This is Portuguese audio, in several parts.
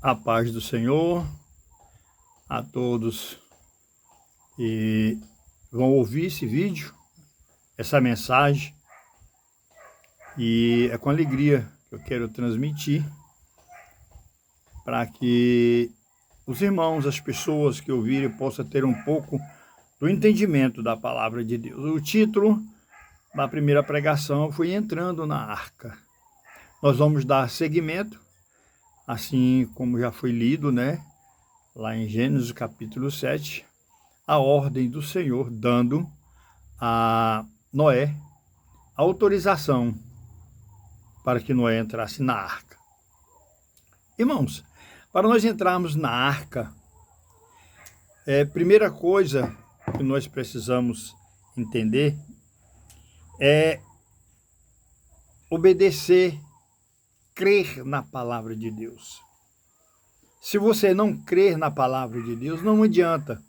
A paz do Senhor a todos que vão ouvir esse vídeo, essa mensagem, e é com alegria que eu quero transmitir para que os irmãos, as pessoas que ouvirem possam ter um pouco do entendimento da palavra de Deus. O título da primeira pregação foi Entrando na Arca. Nós vamos dar seguimento, assim como já foi lido, lá em Gênesis capítulo 7, a ordem do Senhor dando a Noé autorização para que Noé entrasse na arca. Irmãos, para nós entrarmos na arca, primeira coisa que nós precisamos entender é obedecer, crer na palavra de Deus. Se você não crer na palavra de Deus, não adianta.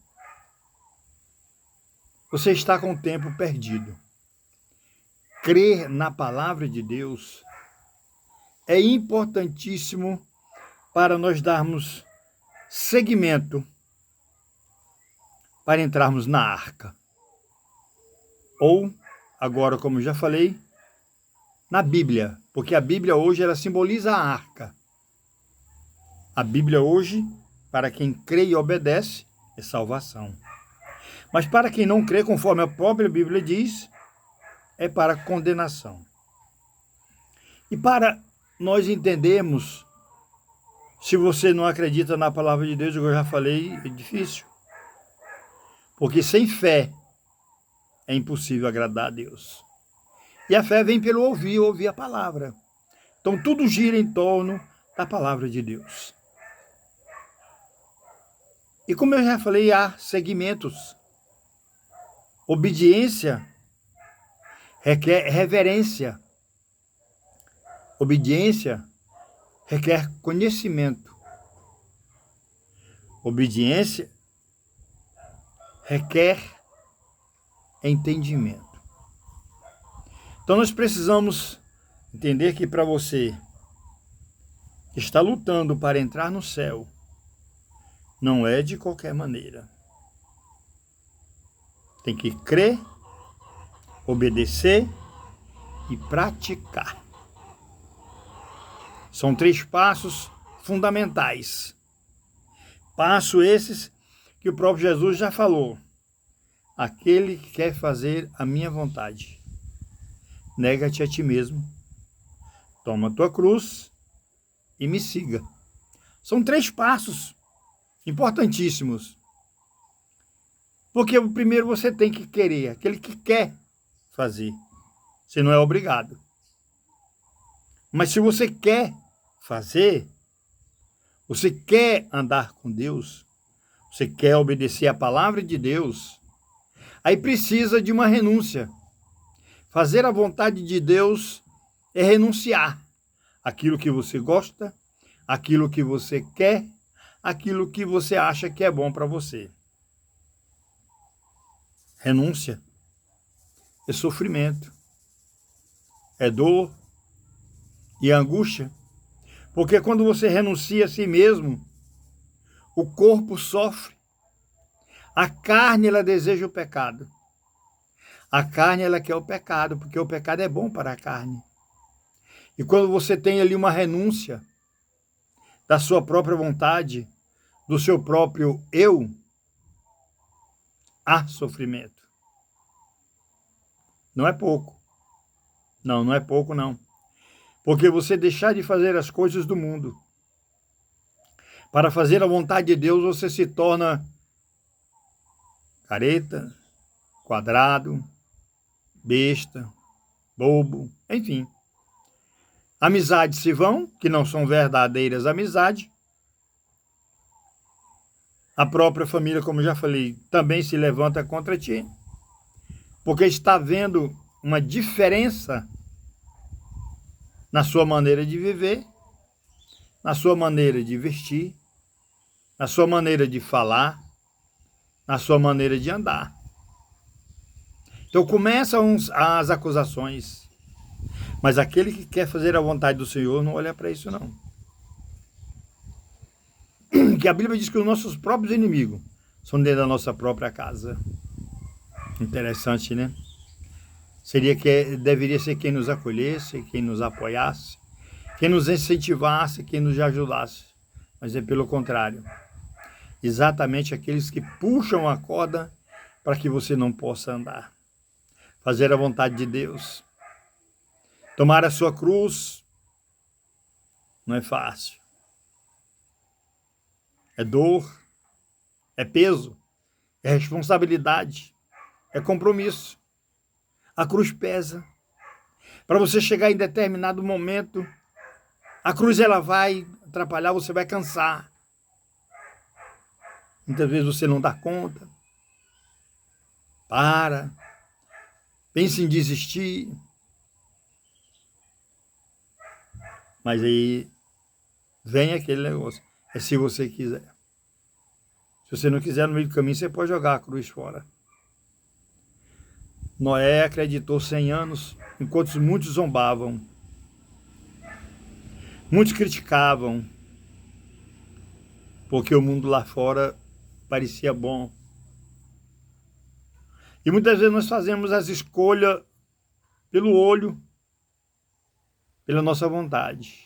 Você está com o tempo perdido. Crer na palavra de Deus é importantíssimo para nós darmos seguimento para entrarmos na arca. Ou, agora, como já falei, na Bíblia, porque a Bíblia hoje ela simboliza a arca. A Bíblia hoje, para quem crê e obedece, é salvação. Mas para quem não crê, conforme a própria Bíblia diz, é para condenação. E para nós entendermos, se você não acredita na palavra de Deus, como eu já falei, é difícil. Porque sem fé é impossível agradar a Deus. E a fé vem pelo ouvir a palavra. Então tudo gira em torno da palavra de Deus. E como eu já falei, há segmentos. Obediência requer reverência. Obediência requer conhecimento. Obediência requer entendimento. Então nós precisamos entender que para você que está lutando para entrar no céu, não é de qualquer maneira. Tem que crer, obedecer e praticar. São 3 passos fundamentais. Passos esses que o próprio Jesus já falou. Aquele que quer fazer a minha vontade, nega-te a ti mesmo, toma a tua cruz e me siga. São 3 passos importantíssimos. Porque o primeiro você tem que querer, aquele que quer fazer. Você não é obrigado. Mas se você quer fazer, você quer andar com Deus, você quer obedecer a palavra de Deus, aí precisa de uma renúncia. Fazer a vontade de Deus é renunciar aquilo que você gosta, aquilo que você quer, aquilo que você acha que é bom para você. Renúncia é sofrimento, é dor e angústia, porque quando você renuncia a si mesmo, o corpo sofre, a carne ela deseja o pecado, a carne ela quer o pecado, porque o pecado é bom para a carne. E quando você tem ali uma renúncia da sua própria vontade, do seu próprio eu, há sofrimento. Não é pouco. Não é pouco, não. Porque você deixar de fazer as coisas do mundo para fazer a vontade de Deus, você se torna careta, quadrado, besta, bobo, enfim. Amizades se vão, que não são verdadeiras amizades. A própria família, como já falei, também se levanta contra ti, porque está havendo uma diferença na sua maneira de viver, na sua maneira de vestir, na sua maneira de falar, na sua maneira de andar. Então começam as acusações, mas aquele que quer fazer a vontade do Senhor não olha para isso não. Que a Bíblia diz que os nossos próprios inimigos são dentro da nossa própria casa. Interessante, né? Deveria ser quem nos acolhesse, quem nos apoiasse, quem nos incentivasse, quem nos ajudasse. Mas é pelo contrário. Exatamente aqueles que puxam a corda para que você não possa andar. Fazer a vontade de Deus. Tomar a sua cruz não é fácil. É dor, é peso, é responsabilidade, é compromisso. A cruz pesa. Para você chegar em determinado momento, a cruz ela vai atrapalhar, você vai cansar. Muitas vezes você não dá conta. Pensa em desistir. Mas aí vem aquele negócio. É se você quiser. Se você não quiser, no meio do caminho, você pode jogar a cruz fora. Noé acreditou 100 anos, enquanto muitos zombavam. Muitos criticavam, porque o mundo lá fora parecia bom. E muitas vezes nós fazemos as escolhas pelo olho, pela nossa vontade.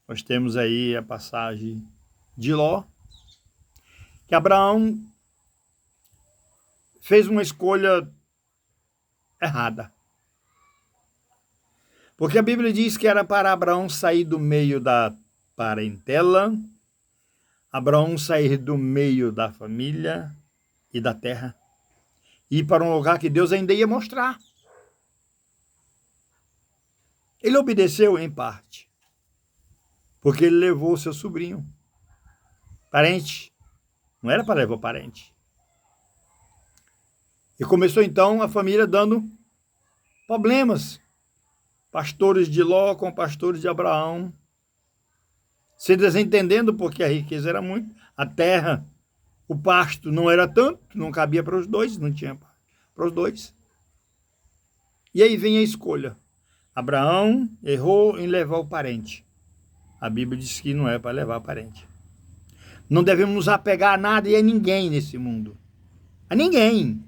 Nós temos aí a passagem de Ló, que Abraão fez uma escolha errada. Porque a Bíblia diz que era para Abraão sair do meio da parentela, Abraão sair do meio da família e da terra, e ir para um lugar que Deus ainda ia mostrar. Ele obedeceu em parte, porque ele levou o seu sobrinho, parente, não era para levar o parente. E começou então a família dando problemas. Pastores de Ló com pastores de Abraão, se desentendendo porque a riqueza era muito, a terra, o pasto não era tanto, não cabia para os dois, não tinha para os dois. E aí vem a escolha. Abraão errou em levar o parente. A Bíblia diz que não é para levar parente. Não devemos nos apegar a nada e a ninguém nesse mundo. A ninguém.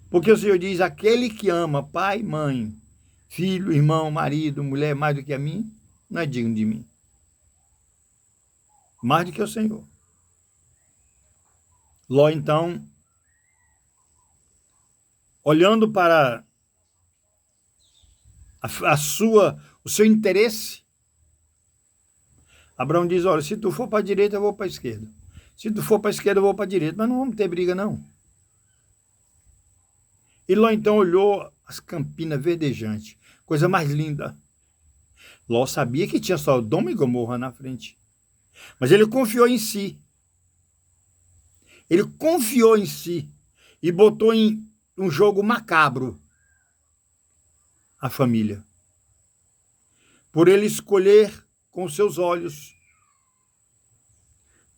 Porque o Senhor diz, aquele que ama pai, mãe, filho, irmão, marido, mulher, mais do que a mim, não é digno de mim. Mais do que o Senhor. Ló, então, olhando para o seu interesse, Abraão diz, olha, se tu for para a direita, eu vou para a esquerda. Se tu for para a esquerda, eu vou para a direita. Mas não vamos ter briga, não. E Ló, então, olhou as campinas verdejantes. Coisa mais linda. Ló sabia que tinha Sodoma e Gomorra na frente. Mas ele confiou em si. Ele confiou em si. E botou em um jogo macabro a família. Por ele escolher com seus olhos,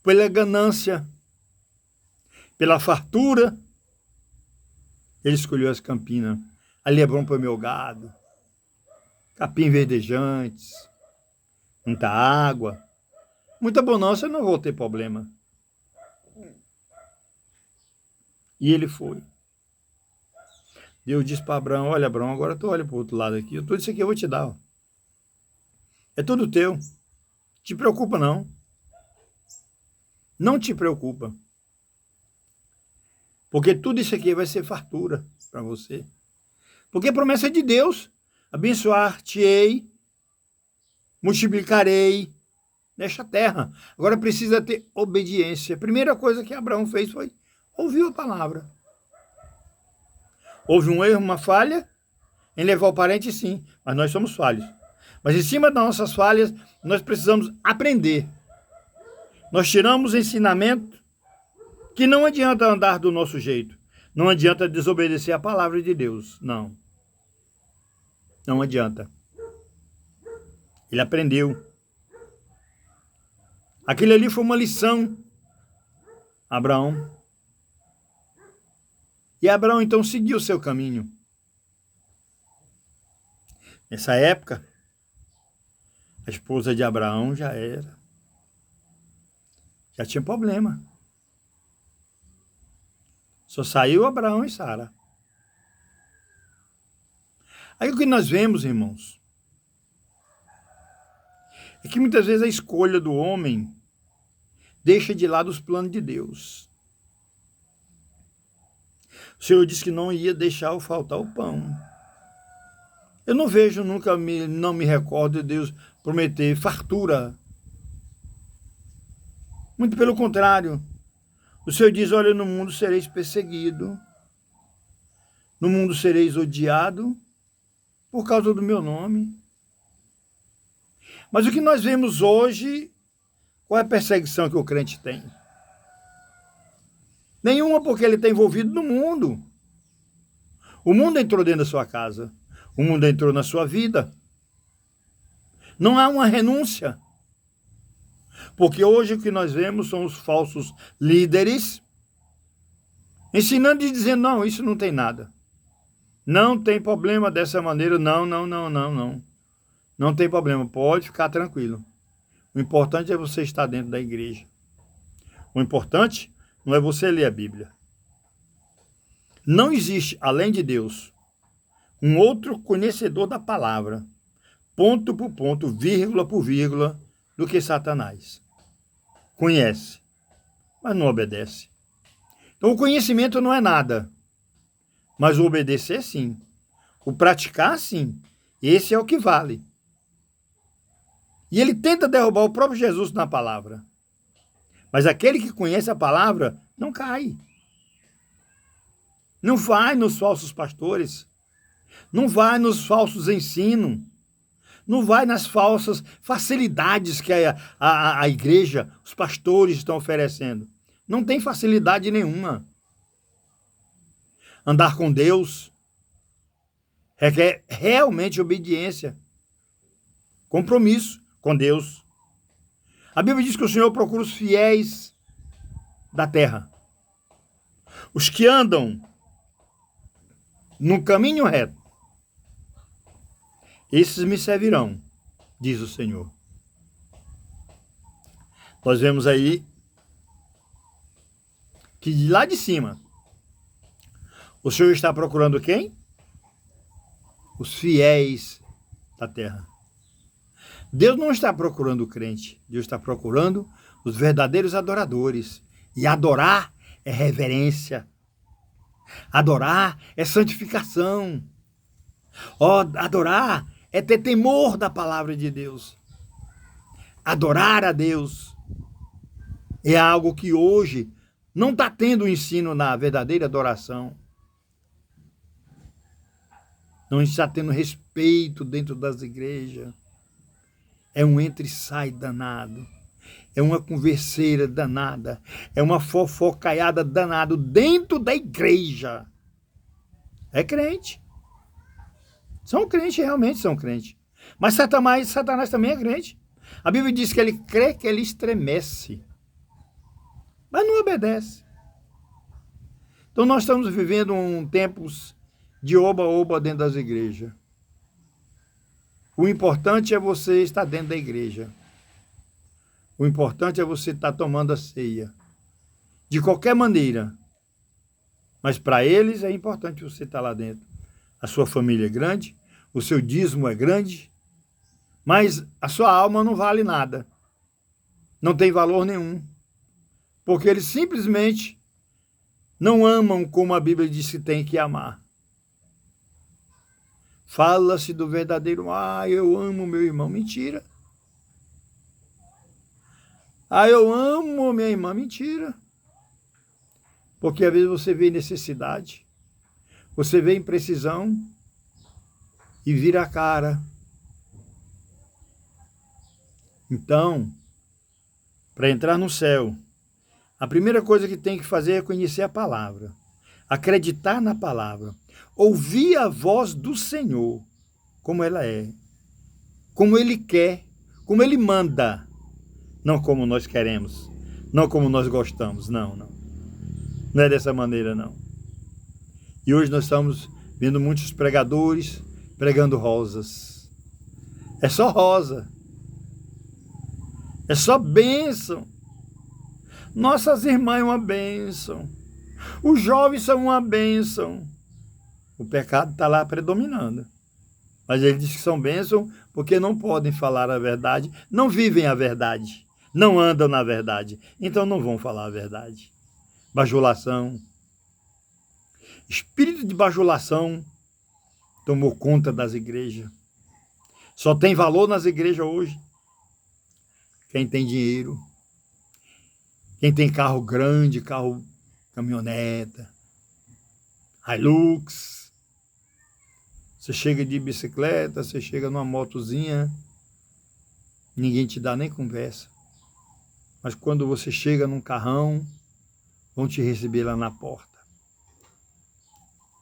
pela ganância, pela fartura, ele escolheu as campinas. Ali é bom para o meu gado, capim verdejantes, muita água, muita bonança, eu não vou ter problema. E ele foi. Deus disse para Abraão, olha, Abraão, agora tu olha para o outro lado aqui, tudo isso aqui eu vou te dar. Ó. É tudo teu. Te preocupa não. Não te preocupa. Porque tudo isso aqui vai ser fartura para você. Porque a promessa é de Deus. Abençoar-te-ei, multiplicarei nesta terra. Agora precisa ter obediência. A primeira coisa que Abraão fez foi ouvir a palavra. Houve um erro, uma falha em levar o parente, sim. Mas nós somos falhos. Mas em cima das nossas falhas, nós precisamos aprender. Nós tiramos ensinamento que não adianta andar do nosso jeito. Não adianta desobedecer a palavra de Deus. Não. Não adianta. Ele aprendeu. Aquilo ali foi uma lição. Abraão. E Abraão então seguiu o seu caminho. Nessa época, a esposa de Abraão já era Já tinha problema. Só saiu Abraão e Sara. Aí o que nós vemos, irmãos, é que muitas vezes a escolha do homem deixa de lado os planos de Deus. O Senhor disse que não ia deixar faltar o pão. Eu não vejo, não me recordo de Deus prometer fartura. Muito pelo contrário. O Senhor diz, olha, no mundo sereis perseguido. No mundo sereis odiado por causa do meu nome. Mas o que nós vemos hoje, qual é a perseguição que o crente tem? Nenhuma, porque ele está envolvido no mundo. O mundo entrou dentro da sua casa. O mundo entrou na sua vida. Não há uma renúncia. Porque hoje o que nós vemos são os falsos líderes ensinando e dizendo, não, isso não tem nada. Não tem problema dessa maneira, não. Não tem problema, pode ficar tranquilo. O importante é você estar dentro da igreja. O importante não é você ler a Bíblia. Não existe, além de Deus, um outro conhecedor da palavra, ponto por ponto, vírgula por vírgula, do que Satanás. Conhece, mas não obedece. Então o conhecimento não é nada, mas o obedecer sim. O praticar sim. Esse é o que vale. E ele tenta derrubar o próprio Jesus na palavra. Mas aquele que conhece a palavra não cai. Não vai nos falsos pastores. Não vai nos falsos ensinos. Não vai nas falsas facilidades que a igreja, os pastores estão oferecendo. Não tem facilidade nenhuma. Andar com Deus requer realmente obediência. Compromisso com Deus. A Bíblia diz que o Senhor procura os fiéis da terra. Os que andam no caminho reto. Esses me servirão, diz o Senhor. Nós vemos aí que de lá de cima, o Senhor está procurando quem? Os fiéis da terra. Deus não está procurando o crente, Deus está procurando os verdadeiros adoradores. E adorar é reverência. Adorar é santificação. Adorar é ter temor da palavra de Deus. Adorar a Deus é algo que hoje não está tendo ensino na verdadeira adoração. Não está tendo respeito dentro das igrejas. É um entra e sai danado. É uma converseira danada. É uma fofocaiada danada dentro da igreja. É crente. São crentes, realmente são crentes. Mas Satanás também é crente. A Bíblia diz que ele crê que ele estremece. Mas não obedece. Então nós estamos vivendo tempos de oba-oba dentro das igrejas. O importante é você estar dentro da igreja. O importante é você estar tomando a ceia. De qualquer maneira. Mas para eles é importante você estar lá dentro. A sua família é grande, o seu dízimo é grande, mas a sua alma não vale nada. Não tem valor nenhum. Porque eles simplesmente não amam como a Bíblia diz que tem que amar. Fala-se do verdadeiro, eu amo meu irmão. Mentira. Eu amo minha irmã. Mentira. Porque às vezes você vê necessidade, você vê imprecisão e vira a cara. Então, para entrar no céu, a primeira coisa que tem que fazer é conhecer a palavra, acreditar na palavra, ouvir a voz do Senhor, como ela é, como Ele quer, como Ele manda, não como nós queremos, não como nós gostamos, não. Não é dessa maneira, não. E hoje nós estamos vendo muitos pregadores pregando rosas. É só rosa. É só bênção. Nossas irmãs é uma bênção. Os jovens são uma bênção. O pecado está lá predominando. Mas eles dizem que são bênção porque não podem falar a verdade, não vivem a verdade, não andam na verdade. Então não vão falar a verdade. Bajulação. Espírito de bajulação tomou conta das igrejas. Só tem valor nas igrejas hoje quem tem dinheiro, quem tem carro grande, carro caminhoneta, Hilux. Você chega de bicicleta, você chega numa motozinha, ninguém te dá nem conversa. Mas quando você chega num carrão, vão te receber lá na porta.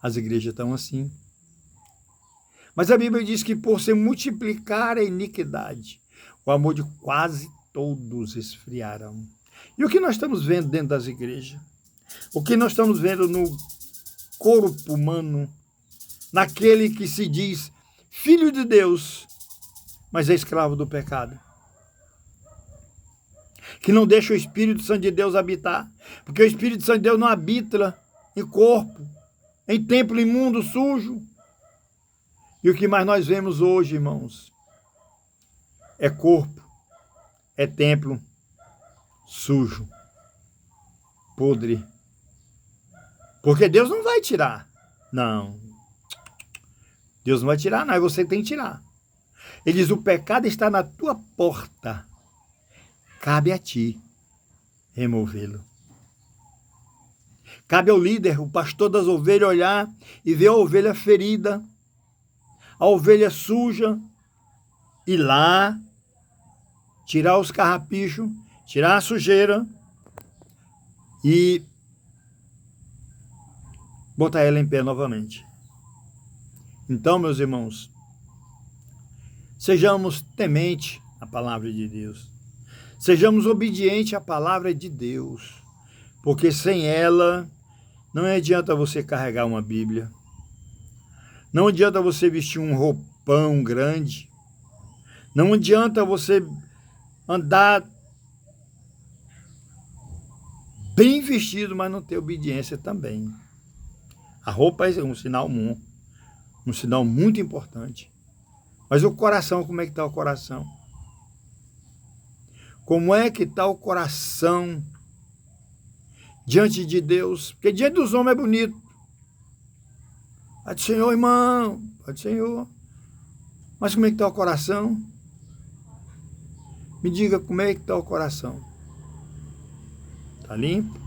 As igrejas estão assim. Mas a Bíblia diz que por se multiplicar a iniquidade, o amor de quase todos esfriarão. E o que nós estamos vendo dentro das igrejas? O que nós estamos vendo no corpo humano, naquele que se diz filho de Deus, mas é escravo do pecado? Que não deixa o Espírito Santo de Deus habitar, porque o Espírito Santo de Deus não habita em corpo, em templo imundo, sujo. E o que mais nós vemos hoje, irmãos, é corpo, é templo sujo, podre. Porque Deus não vai tirar. Não. Deus não vai tirar, não. Você tem que tirar. Ele diz, o pecado está na tua porta. Cabe a ti removê-lo. Cabe ao líder, o pastor das ovelhas, olhar e ver a ovelha ferida, a ovelha suja, ir lá, tirar os carrapichos, tirar a sujeira e botar ela em pé novamente. Então, meus irmãos, sejamos tementes à palavra de Deus. Sejamos obedientes à palavra de Deus, porque sem ela não adianta você carregar uma Bíblia. Não adianta você vestir um roupão grande. Não adianta você andar bem vestido, mas não ter obediência também. A roupa é um sinal muito importante. Mas o coração, como é que está o coração? Como é que está o coração diante de Deus? Porque diante dos homens é bonito. Pai do Senhor, irmão. Pai do Senhor. Mas como é que está o coração? Me diga como é que está o coração. Está limpo?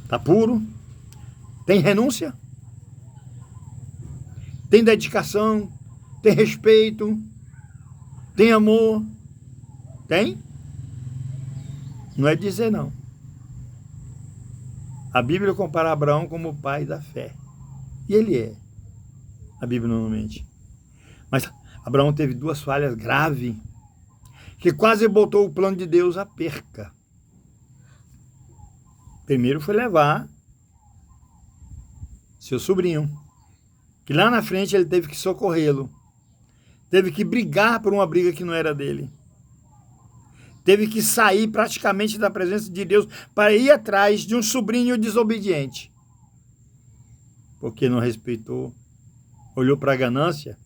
Está puro? Tem renúncia? Tem dedicação? Tem respeito? Tem amor? Tem? Não é dizer não. A Bíblia compara Abraão como o pai da fé. E ele é. A Bíblia não mente. Mas Abraão teve duas falhas graves, que quase botou o plano de Deus à perca. Primeiro foi levar seu sobrinho, que lá na frente ele teve que socorrê-lo. Teve que brigar por uma briga que não era dele. Teve que sair praticamente da presença de Deus para ir atrás de um sobrinho desobediente. Porque não respeitou, olhou para a ganância,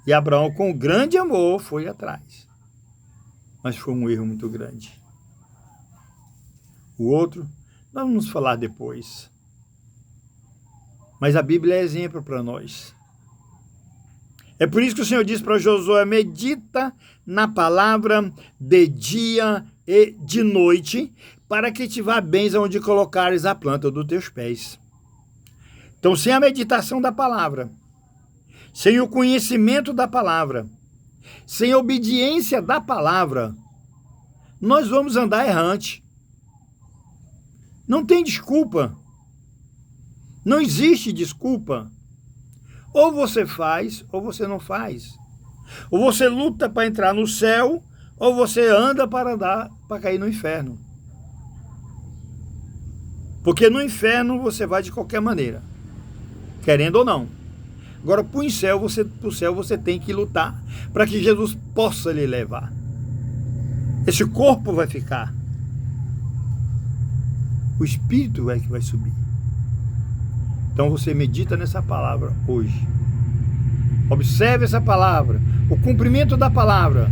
e Abraão, com grande amor, foi atrás. Mas foi um erro muito grande. O outro, nós vamos falar depois. Mas a Bíblia é exemplo para nós. É por isso que o Senhor diz para Josué, medita na palavra de dia e de noite, para que te vá bem aonde colocares a planta dos teus pés. Então, sem a meditação da palavra, sem o conhecimento da palavra, sem a obediência da palavra, nós vamos andar errante. Não tem desculpa. Não existe desculpa. Ou você faz, ou você não faz. Ou você luta para entrar no céu, ou você anda para andar, para cair no inferno. Porque no inferno você vai de qualquer maneira, querendo ou não. Agora, para o céu você tem que lutar para que Jesus possa lhe levar. Esse corpo vai ficar, O Espírito é que vai subir. Então você medita nessa palavra hoje. Observe essa palavra, o cumprimento da palavra,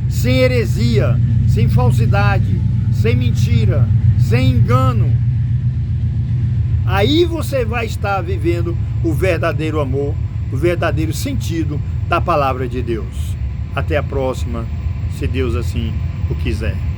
sem heresia, sem falsidade, sem mentira, sem engano. Aí você vai estar vivendo o verdadeiro amor, o verdadeiro sentido da palavra de Deus. Até a próxima, se Deus assim o quiser.